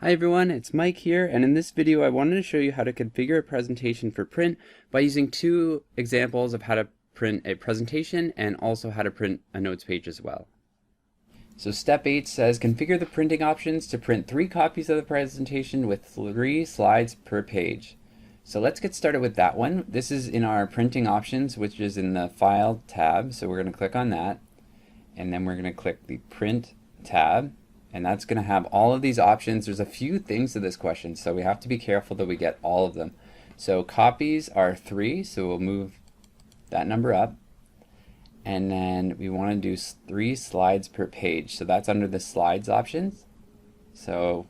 Hi everyone, it's Mike here, and in this video I wanted to show you how to configure a presentation for print by using two examples of how to print a presentation and also how to print a notes page as well. So step 8 says configure the printing options to print 3 copies of the presentation with 3 slides per page. So let's get started with that one. This is in our printing options, which is in the File tab, so we're going to click on that, and then we're going to click the Print tab. And that's going to have all of these options. There's a few things to this question, so we have to be careful that we get all of them. So copies are 3, so we'll move that number up. And then we want to do 3 slides per page. So that's under the slides options. So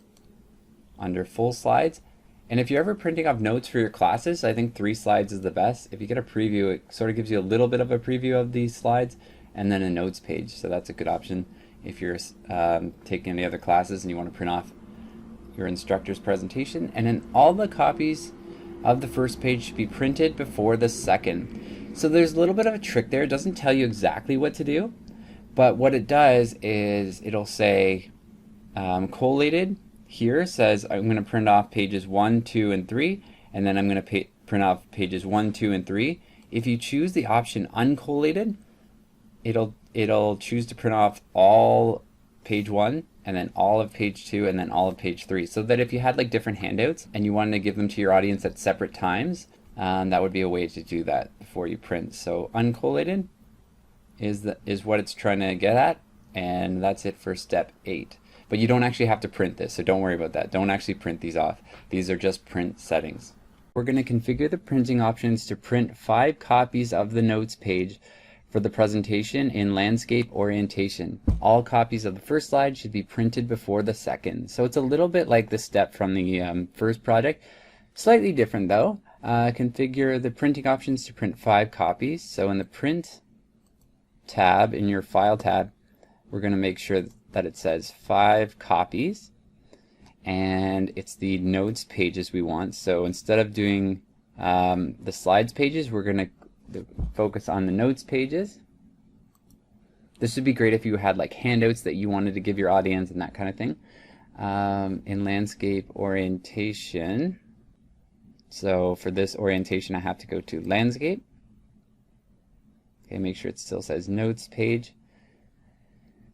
under full slides. And if you're ever printing off notes for your classes, I think 3 slides is the best. If you get a preview, it sort of gives you a little bit of a preview of these slides and then a notes page. So that's a good option if you're taking any other classes and you want to print off your instructor's presentation. And then all the copies of the first page should be printed before the second. So there's a little bit of a trick there. It doesn't tell you exactly what to do, but what it does is it'll say collated here says I'm going to print off pages 1, 2, and 3, and then I'm going to print off pages 1, 2, and 3. If you choose the option uncollated, it'll choose to print off all page 1 and then all of page 2 and then all of page 3, so that if you had like different handouts and you wanted to give them to your audience at separate times, that would be a way to do that before you print. So uncollated is what it's trying to get at, and that's it for step 8. But you don't actually have to print this, so don't worry about that. Don't actually print these off. These are just print settings. We're going to configure the printing options to print 5 copies of the notes page for the presentation in landscape orientation. All copies of the first slide should be printed before the second. So it's a little bit like the step from the first project. Slightly different though. Configure the printing options to print 5 copies. So in the Print tab, in your File tab, we're going to make sure that it says 5 copies. And it's the notes pages we want. So instead of doing the slides pages, we're going to focus on the notes pages. This would be great if you had like handouts that you wanted to give your audience and that kind of thing. In landscape orientation, so for this orientation I have to go to landscape. Okay, make sure it still says notes page.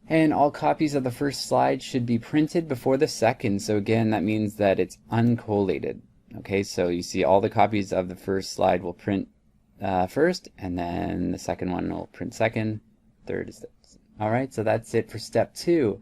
And all copies of the first slide should be printed before the second. So again, that means that it's uncollated. Okay, so you see all the copies of the first slide will print first, and then the second one will print second, third is this. Alright, so that's it for step 2.